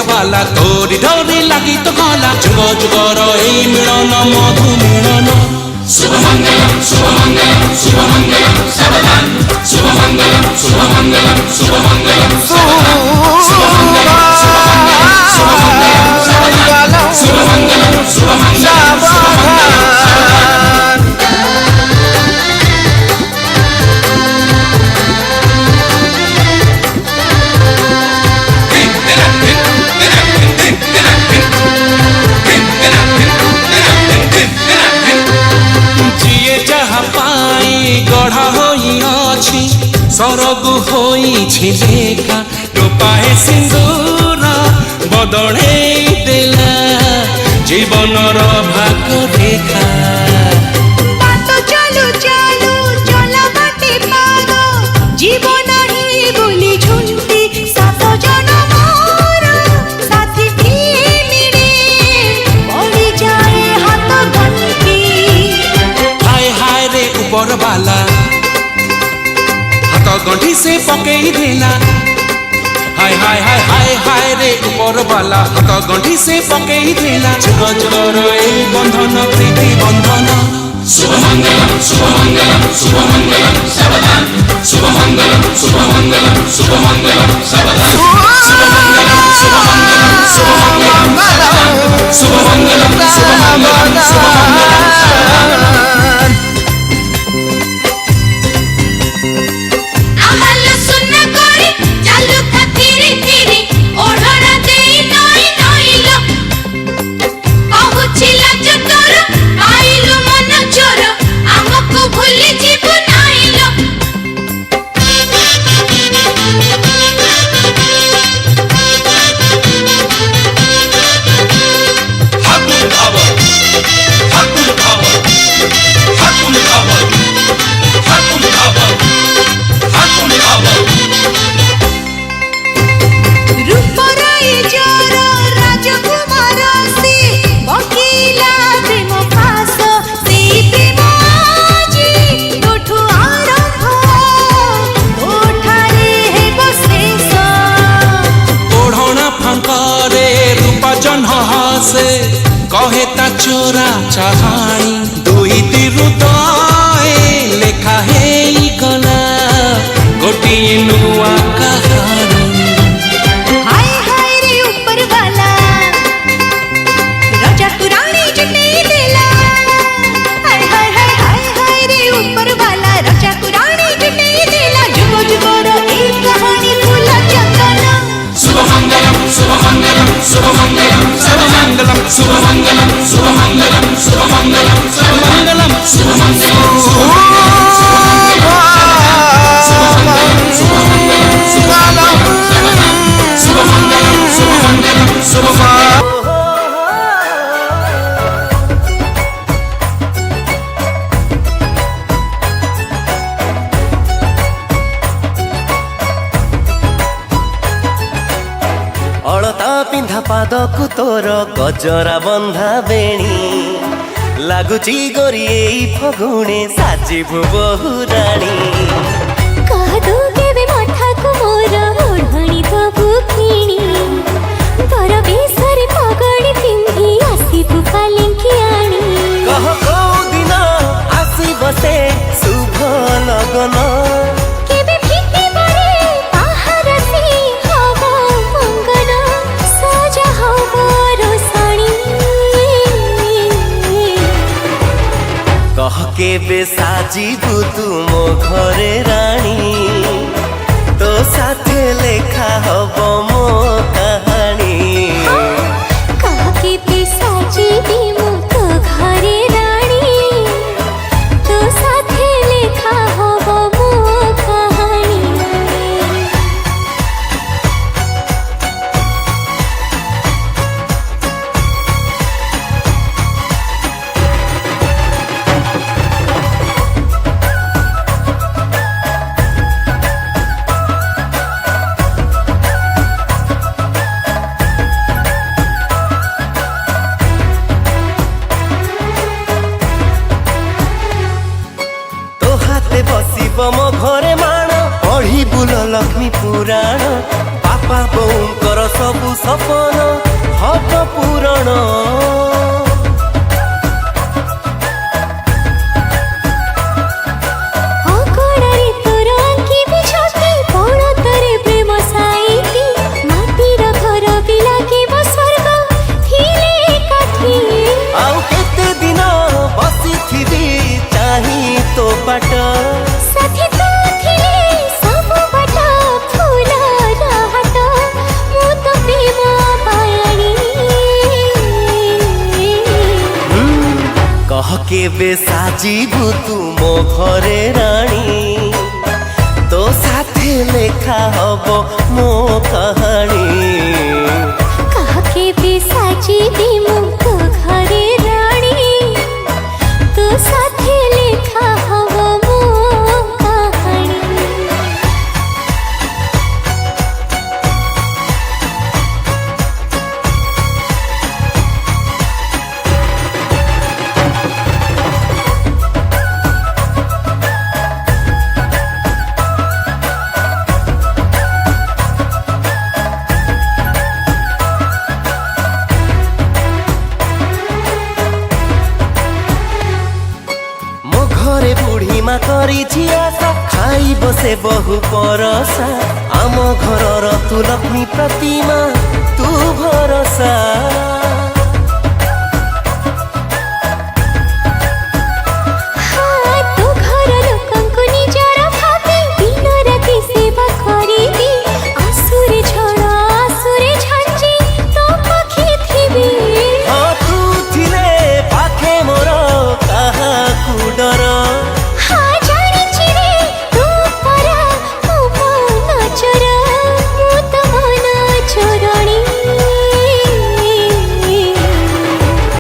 बाला तोरी डोरी लगी तो गला जुग जुगर एई मिलन मधु मिलन शुभमंगलम शुभमंगलम शुभमंगलम सावधान शुभमंगलम शुभमंगलम शुभमंगलम सावधान शुभमंगलम शुभमंगलम सावधान शुभमंगलम शुभमंगलम सावधान। जिए जहाँ पाई गढ़ा होई अछि सरग होई लेखा टोपाए सिंदूर बदले देला जीवनर भाग रेखा बात चलू चलू चला बाटे पार जीवन ही बोली झुंती सात जन्मर साथी मिले पड़ी जाए हाथ गंती हाय हाय रे ऊपर वाला हाथ गंठी से पकई देला हाय हाय हाय हाय हाय रे ऊपर वाला हाथ गंठी से पकई देला जुग जुगर एई बंधन प्रीति बंधन शुभमंगलम शुभमंगलम शुभमंगलम सावधान शुभमंगलम शुभमंगलम शुभमंगलम सावधान शुभमंगलम शुभमंगलम शुभमंगलम सावधान शुभमंगलम शुभमंगलम शुभमंगलम सावधान। अमल सुन कोरी चालू खतीरी तीरी ओढ़ना देई नई नई लो पहुँचिला जो तोर आइलु मन चोर हमको भूली जीव नाई लो हाकुल खावर हाकुल खावर हाकुल खावर हाकुल खावर हाकुल खावर रूपराई जोर राजकुमार से वकीला प्रेम फास से प्रेम जी तोठु आरंभ तोठारे हे बशेष ओढ़ना फांकरे रूपा जन्ह हसे कहे ता चोरा चाहाई दुई तिरुदय लेखा हेई गला गोटिए नुआ कहानी हाय हाय रे ऊपर वाला राजा पुरानी जुटे देला हाय हाय हाय हाय हाय रे ऊपर वाला राजा पुरानी जुटे देला जुगो जुगो रो एक कहानी फूल चंदन शुभमंगलम शुभमंगलम शुभमंगलम सर्वमंगलम शुभमंगलम शुभमंगलम शुभमंगलम सर्वमंगलम शुभमंगलम शुभमंगलम शुभमंगलम शुभमंगलम अलता पिंधा पादकु तोर गजरा बंधा बेणी लागुची गोरी एई फगुणे साजिबु बहुराणी कहदो केबे मठा को मोर ओढ़णी दबु किणी बर बेसरे पगड़ी पिंधी आसीबु पालिंकी आणी कह कौ दिन आसी बसे शुभ लगन केबे फिटी बड़े बाहर से हवा मंगन सजा हवा रोसणी कह केबे साजिबु तुमो घरे राणी तो साथे लेखा हब मो कहानी कह के पेशा जीवी मुक्त घरे राणी तो साथे लेखा हब मो कहानी ମୋ ଘରେ ମାଣ ପଢି ବୁଲ ଲକ୍ଷ୍ମୀ ପୁରାଣ ବାପା ବୋଉଙ୍କର ସବୁ सपन हब पूरण ଅଗଣାରେ ତୋର ଆଙ୍କିବି ଛତି ପଣତରେ ପ୍ରେମ ସାଇତି ମାଟିର ଘର ବି ଲାଗିବ ସ୍ୱର୍ଗ ଥିଲେ ଏକାଠି ଆଉ କେତେ ଦିନ ବସିଥିବି ଚାହିଁ ତୋ ବାଟ ସାଥୀ ତୁ ଥିଲେ ସବୁ ବାଟ ଫୁଲର ହାଟ ମୁଁ ତ ପ୍ରେମ ପାୟଣୀ कह केबे साजिबु तू मो घरे रानी तो साथे लेखा हब मो कहानी କାହାକେ ବି ସାଜିବି ମୁଁ ତୋ ଘରେ ରାଣୀ ତୋ ସାଥେ ଲେଖା ହବ ମୋ କାହାଣୀ मो घरे बुढ़ी मा करी आशा खाइब से बहु परसा आम घरर तू लक्ष्मी प्रतिमा तू भर